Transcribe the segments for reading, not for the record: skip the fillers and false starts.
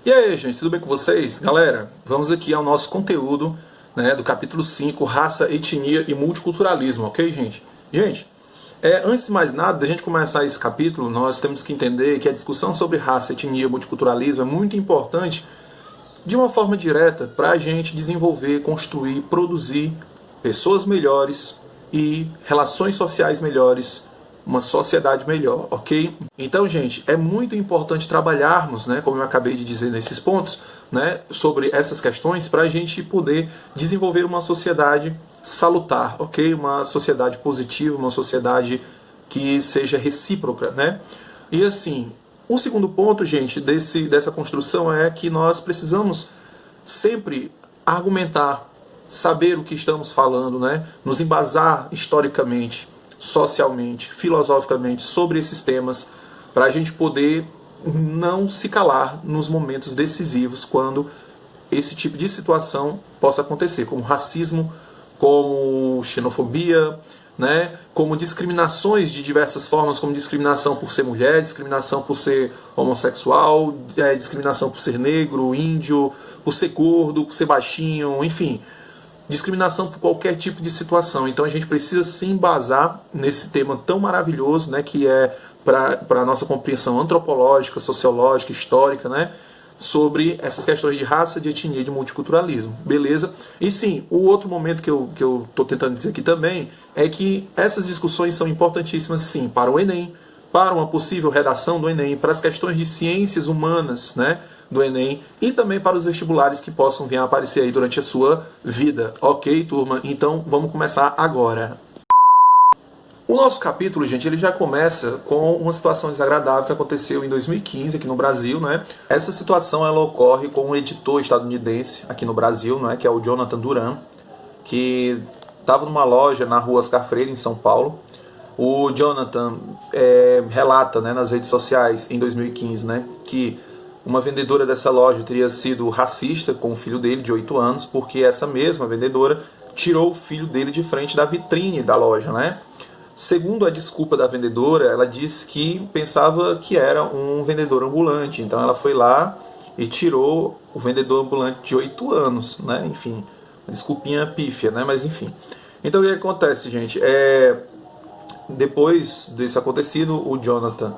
E aí, gente, tudo bem com vocês? Galera, vamos aqui ao nosso conteúdo, né, do capítulo 5, Raça, Etnia e Multiculturalismo, ok, gente? Gente, antes de mais nada, da gente começar esse capítulo, nós temos que entender que a discussão sobre raça, etnia e multiculturalismo é muito importante de uma forma direta para a gente desenvolver, construir, produzir pessoas melhores e relações sociais melhores, uma sociedade melhor, ok? Então, gente, é muito importante trabalharmos, né, como eu acabei de dizer nesses pontos, né, sobre essas questões para a gente poder desenvolver uma sociedade salutar, ok? Uma sociedade positiva, uma sociedade que seja recíproca, né? E assim, o segundo ponto, gente, dessa construção é que nós precisamos sempre argumentar, saber o que estamos falando, né? Nos embasar historicamente, socialmente, filosoficamente sobre esses temas, para a gente poder não se calar nos momentos decisivos quando esse tipo de situação possa acontecer, como racismo, como xenofobia, né, como discriminações de diversas formas, como discriminação por ser mulher, discriminação por ser homossexual, discriminação por ser negro, índio, por ser gordo, por ser baixinho, enfim, discriminação por qualquer tipo de situação. Então a gente precisa se embasar nesse tema tão maravilhoso, né, que é para a nossa compreensão antropológica, sociológica, histórica, né, sobre essas questões de raça, de etnia e de multiculturalismo. Beleza? E sim, o outro momento que eu estou tentando dizer aqui também é que essas discussões são importantíssimas, sim, para o Enem, para uma possível redação do Enem, para as questões de ciências humanas, né, do Enem, e também para os vestibulares que possam vir a aparecer aí durante a sua vida. Ok, turma? Então vamos começar agora. O nosso capítulo, gente, ele já começa com uma situação desagradável que aconteceu em 2015 aqui no Brasil, né? Essa situação ela ocorre com um editor estadunidense aqui no Brasil, né, que é o Jonathan Duran, que estava numa loja na rua Oscar Freire, em São Paulo. O Jonathan relata, né, nas redes sociais em 2015, né, que uma vendedora dessa loja teria sido racista com o filho dele de 8 anos, porque essa mesma vendedora tirou o filho dele de frente da vitrine da loja, né? Segundo a desculpa da vendedora, ela disse que pensava que era um vendedor ambulante, então ela foi lá e tirou o vendedor ambulante de 8 anos, né? Enfim, uma desculpinha pífia, né? Mas enfim. Então o que acontece, gente? Depois desse acontecido, o Jonathan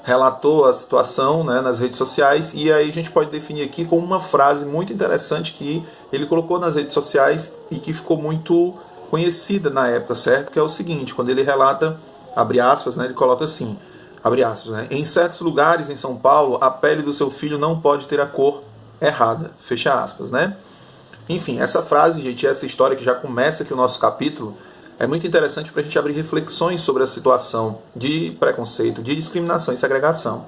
relatou a situação, né, nas redes sociais, e aí a gente pode definir aqui com uma frase muito interessante que ele colocou nas redes sociais e que ficou muito conhecida na época, certo? Que é o seguinte, quando ele relata, abre aspas, né, ele coloca assim, abre aspas, né, em certos lugares em São Paulo, a pele do seu filho não pode ter a cor errada, fecha aspas, né? Enfim, essa frase, gente, essa história que já começa aqui o nosso capítulo, é muito interessante para a gente abrir reflexões sobre a situação de preconceito, de discriminação e segregação.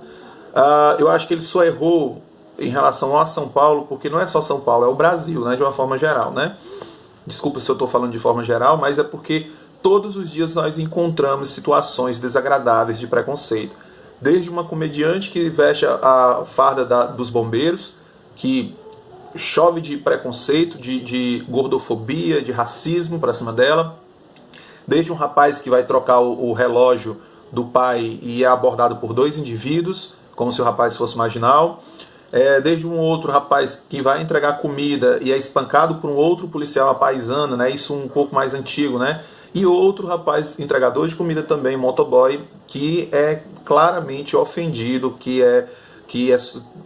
Eu acho que ele só errou em relação a São Paulo, porque não é só São Paulo, é o Brasil, né, de uma forma geral, né? Desculpa se eu estou falando de forma geral, mas é porque todos os dias nós encontramos situações desagradáveis de preconceito. Desde uma comediante que veste a farda dos bombeiros, que chove de preconceito, de gordofobia, de racismo para cima dela. Desde um rapaz que vai trocar o relógio do pai e é abordado por 2 indivíduos, como se o rapaz fosse marginal. Desde um outro rapaz que vai entregar comida e é espancado por um outro policial, a paisana, né? Isso um pouco mais antigo, né? E outro rapaz entregador de comida também, motoboy, que é claramente ofendido, que é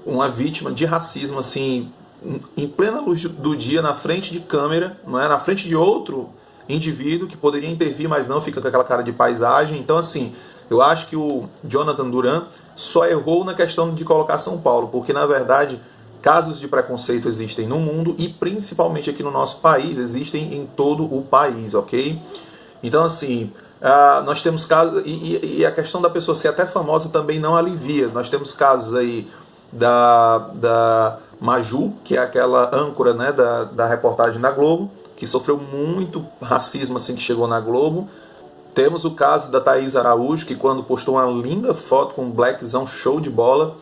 uma vítima de racismo, assim, em plena luz do dia, na frente de câmera, não é? Na frente de outro indivíduo que poderia intervir, mas não, fica com aquela cara de paisagem. Então, assim, eu acho que o Jonathan Duran só errou na questão de colocar São Paulo, porque, na verdade, casos de preconceito existem no mundo e, principalmente aqui no nosso país, existem em todo o país, ok? Então, assim, nós temos casos, e a questão da pessoa ser até famosa também não alivia. Nós temos casos aí da Maju, que é aquela âncora, né, da reportagem da Globo, que sofreu muito racismo assim que chegou na Globo. Temos o caso da Thaís Araújo, que quando postou uma linda foto com um blackzão show de bola,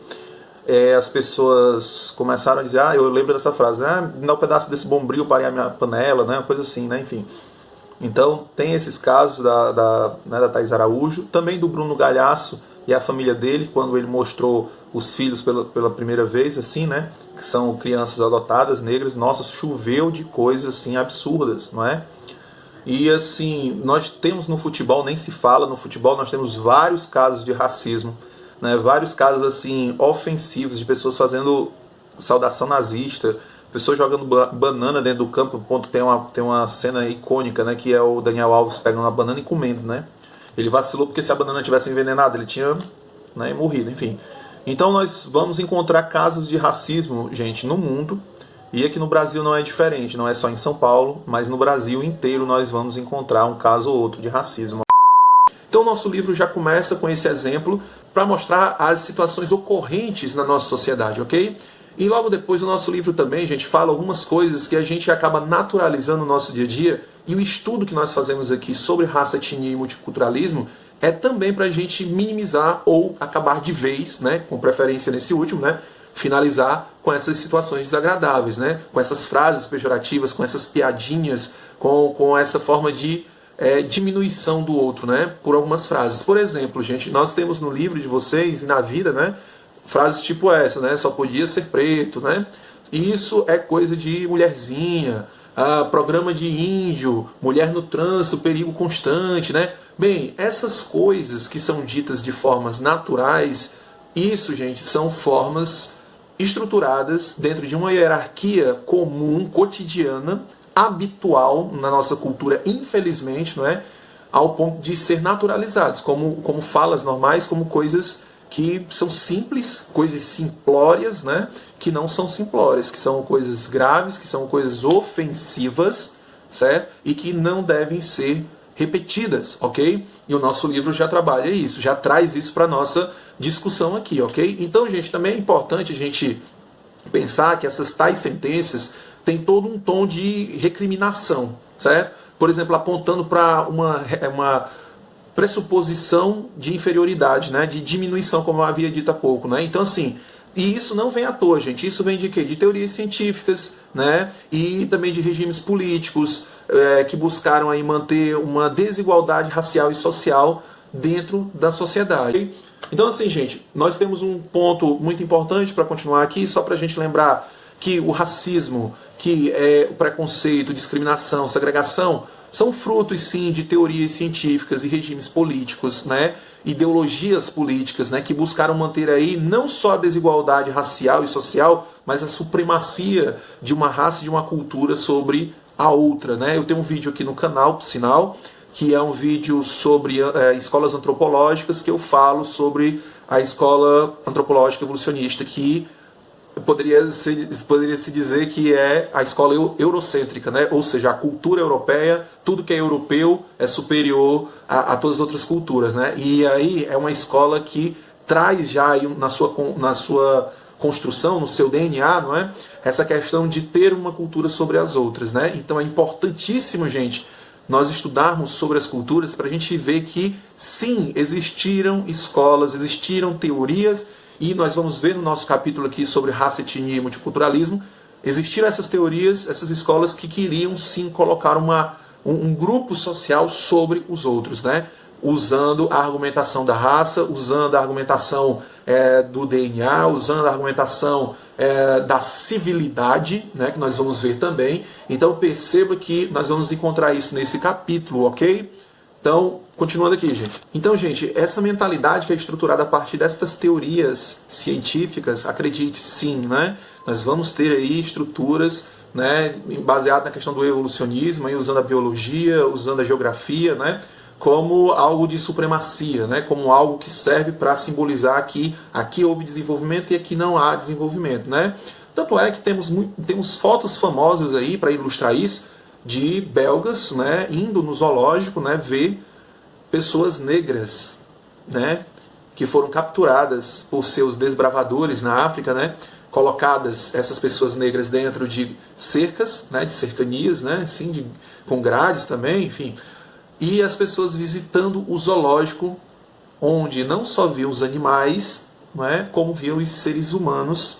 as pessoas começaram a dizer, eu lembro dessa frase, me dá um pedaço desse bombril para a minha panela, né, uma coisa assim, né, enfim. Então tem esses casos da Thaís Araújo, também do Bruno Galhaço e a família dele, quando ele mostrou os filhos pela primeira vez, assim, né? Que são crianças adotadas, negras. Nossa, choveu de coisas assim absurdas, não é? E assim, nós temos no futebol, nem se fala, no futebol nós temos vários casos de racismo, né? Vários casos assim ofensivos de pessoas fazendo saudação nazista, pessoas jogando banana dentro do campo, ponto tem uma cena icônica, né, que é o Daniel Alves pegando uma banana e comendo, né? Ele vacilou porque se a banana tivesse envenenado, ele tinha, né, morrido, enfim. Então nós vamos encontrar casos de racismo, gente, no mundo, e aqui no Brasil não é diferente, não é só em São Paulo, mas no Brasil inteiro nós vamos encontrar um caso ou outro de racismo. Então o nosso livro já começa com esse exemplo para mostrar as situações ocorrentes na nossa sociedade, ok? E logo depois o nosso livro também, gente, fala algumas coisas que a gente acaba naturalizando no nosso dia a dia, e o estudo que nós fazemos aqui sobre raça, etnia e multiculturalismo é também para a gente minimizar ou acabar de vez, né, com preferência nesse último, né, finalizar com essas situações desagradáveis, né, com essas frases pejorativas, com essas piadinhas, com essa forma de diminuição do outro, né, por algumas frases. Por exemplo, gente, nós temos no livro de vocês e na vida, né, frases tipo essa, né? Só podia ser preto, né? Isso é coisa de mulherzinha, programa de índio, mulher no trânsito, perigo constante, né? Bem, essas coisas que são ditas de formas naturais, isso, gente, são formas estruturadas dentro de uma hierarquia comum, cotidiana, habitual na nossa cultura, infelizmente, não é? Ao ponto de ser naturalizados, como falas normais, como coisas que são simples, coisas simplórias, né? Que não são simplórias, que são coisas graves, que são coisas ofensivas, certo? E que não devem ser repetidas, ok? E o nosso livro já trabalha isso, já traz isso para nossa discussão aqui, ok? Então, gente, também é importante a gente pensar que essas tais sentenças têm todo um tom de recriminação, certo? Por exemplo, apontando para uma pressuposição de inferioridade, né, de diminuição, como eu havia dito há pouco, né? Então, assim, e isso não vem à toa, gente. Isso vem de quê? De teorias científicas, né? E também de regimes políticos que buscaram aí manter uma desigualdade racial e social dentro da sociedade. Então, assim, gente, nós temos um ponto muito importante para continuar aqui, só para a gente lembrar que o racismo, que é o preconceito, discriminação, segregação, são frutos, sim, de teorias científicas e regimes políticos, né? Ideologias políticas, né? Que buscaram manter aí não só a desigualdade racial e social, mas a supremacia de uma raça e de uma cultura sobre a outra, né? Eu tenho um vídeo aqui no canal, por sinal, que é um vídeo sobre escolas antropológicas, que eu falo sobre a escola antropológica evolucionista, que poderia-se dizer que é a escola eurocêntrica, né? Ou seja, a cultura europeia, tudo que é europeu é superior a todas as outras culturas, né? E aí é uma escola que traz já aí na sua construção, no seu DNA, não é? Essa questão de ter uma cultura sobre as outras, né? Então é importantíssimo, gente, nós estudarmos sobre as culturas para a gente ver que, sim, existiram escolas, existiram teorias. E nós vamos ver no nosso capítulo aqui sobre raça, etnia e multiculturalismo, existiram essas teorias, essas escolas que queriam sim colocar um grupo social sobre os outros, né? Usando a argumentação da raça, usando a argumentação do DNA, usando a argumentação da civilidade, né? Que nós vamos ver também. Então perceba que nós vamos encontrar isso nesse capítulo, ok? Então, continuando aqui, gente. Então, gente, essa mentalidade que é estruturada a partir dessas teorias científicas, acredite, sim, né? Nós vamos ter aí estruturas, né, baseadas na questão do evolucionismo, aí usando a biologia, usando a geografia, né, como algo de supremacia, né, como algo que serve para simbolizar que aqui houve desenvolvimento e aqui não há desenvolvimento, né? Tanto é que temos fotos famosas aí para ilustrar isso, de belgas, né, indo no zoológico, né, ver pessoas negras, né, que foram capturadas por seus desbravadores na África, né, colocadas essas pessoas negras dentro de cercas, né, de cercanias, né, assim, com grades também, enfim, e as pessoas visitando o zoológico, onde não só viam os animais, não é, como viam os seres humanos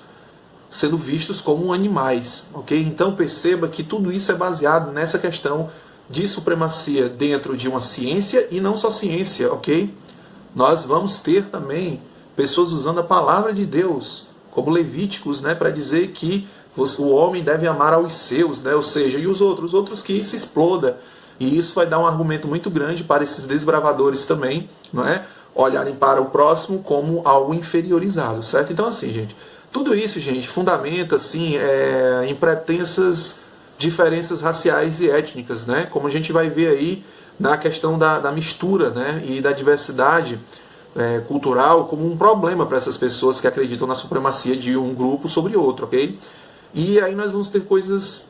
sendo vistos como animais, ok? Então perceba que tudo isso é baseado nessa questão de supremacia dentro de uma ciência, e não só ciência, ok? Nós vamos ter também pessoas usando a palavra de Deus, como Levíticos, né, para dizer que o homem deve amar aos seus, né, ou seja, e os outros que se exploda. E isso vai dar um argumento muito grande para esses desbravadores também, não é? Olharem para o próximo como algo inferiorizado, certo? Então, assim, gente, tudo isso, gente, fundamenta, assim, em pretensas diferenças raciais e étnicas, né? Como a gente vai ver aí na questão da mistura, né? E da diversidade cultural como um problema para essas pessoas que acreditam na supremacia de um grupo sobre outro, ok? E aí nós vamos ter coisas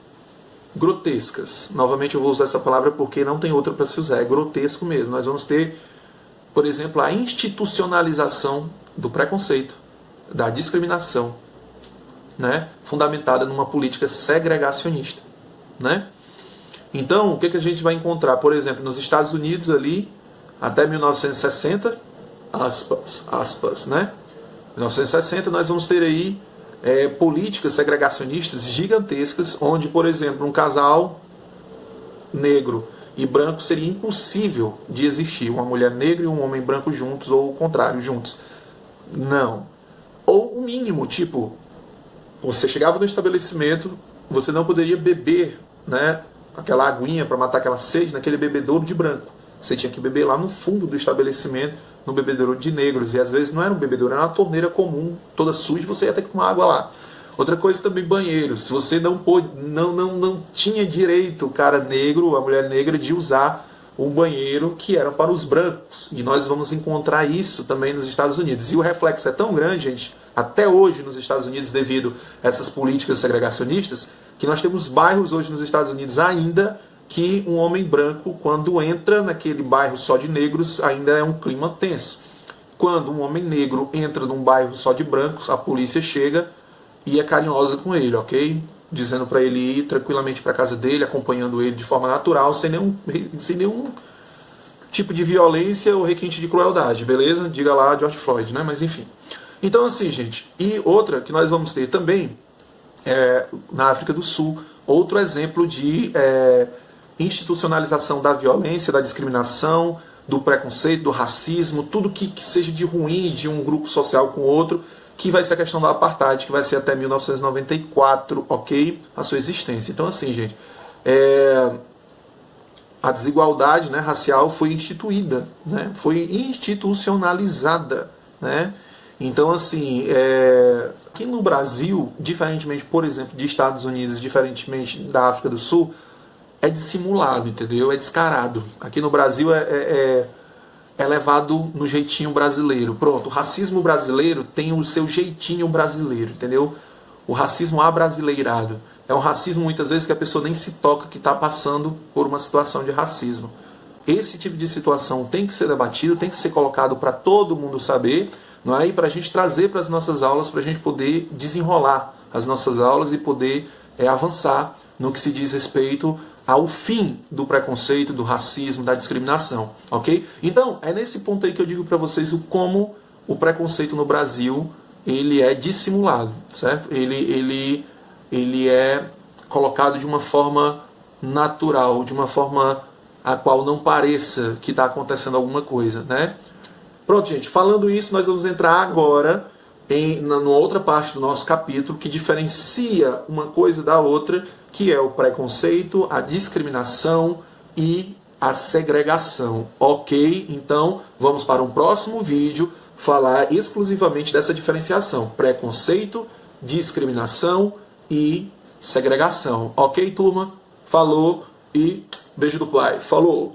grotescas. Novamente eu vou usar essa palavra porque não tem outra para se usar, é grotesco mesmo. Nós vamos ter, por exemplo, a institucionalização do preconceito, da discriminação, né? Fundamentada numa política segregacionista, né? Então, o que a gente vai encontrar? Por exemplo, nos Estados Unidos ali, até 1960, aspas, né? 1960 nós vamos ter aí políticas segregacionistas gigantescas, onde, por exemplo, um casal negro e branco seria impossível de existir, uma mulher negra e um homem branco juntos, ou o contrário, juntos. Não. Ou o mínimo, tipo, você chegava no estabelecimento, você não poderia beber, né, aquela aguinha para matar aquela sede naquele bebedouro de branco. Você tinha que beber lá no fundo do estabelecimento, no bebedouro de negros. E às vezes não era um bebedouro, era uma torneira comum, toda suja, você ia ter que tomar água lá. Outra coisa também, banheiros. Você não tinha direito, o cara negro, a mulher negra, de usar um banheiro que era para os brancos. E nós vamos encontrar isso também nos Estados Unidos. E o reflexo é tão grande, gente, até hoje nos Estados Unidos, devido a essas políticas segregacionistas, que nós temos bairros hoje nos Estados Unidos ainda que um homem branco, quando entra naquele bairro só de negros, ainda é um clima tenso. Quando um homem negro entra num bairro só de brancos, a polícia chega e é carinhosa com ele, ok? Dizendo para ele ir tranquilamente para casa dele, acompanhando ele de forma natural, sem nenhum tipo de violência ou requinte de crueldade, beleza? Diga lá George Floyd, né? Mas enfim. Então, assim, gente, e outra que nós vamos ter também, na África do Sul, outro exemplo de institucionalização da violência, da discriminação, do preconceito, do racismo, tudo que seja de ruim de um grupo social com outro, que vai ser a questão da apartheid, que vai ser até 1994, ok? A sua existência. Então, assim, gente, a desigualdade, né, racial foi instituída, né? Foi institucionalizada, né? Então, assim, aqui no Brasil, diferentemente, por exemplo, de Estados Unidos, diferentemente da África do Sul, é dissimulado, entendeu? É descarado. Aqui no Brasil é levado no jeitinho brasileiro. Pronto, o racismo brasileiro tem o seu jeitinho brasileiro, entendeu? O racismo abrasileirado. É um racismo, muitas vezes, que a pessoa nem se toca que está passando por uma situação de racismo. Esse tipo de situação tem que ser debatido, tem que ser colocado para todo mundo saber, não é? E para a gente trazer para as nossas aulas, para a gente poder desenrolar as nossas aulas e poder avançar no que se diz respeito ao fim do preconceito, do racismo, da discriminação, ok? Então, é nesse ponto aí que eu digo para vocês como o preconceito no Brasil ele é dissimulado, certo? Ele é colocado de uma forma natural, de uma forma a qual não pareça que está acontecendo alguma coisa, né? Pronto, gente, falando isso, nós vamos entrar agora numa outra parte do nosso capítulo que diferencia uma coisa da outra, que é o preconceito, a discriminação e a segregação, ok? Então, vamos para um próximo vídeo falar exclusivamente dessa diferenciação, preconceito, discriminação e segregação, ok, turma? Falou e beijo do pai, falou!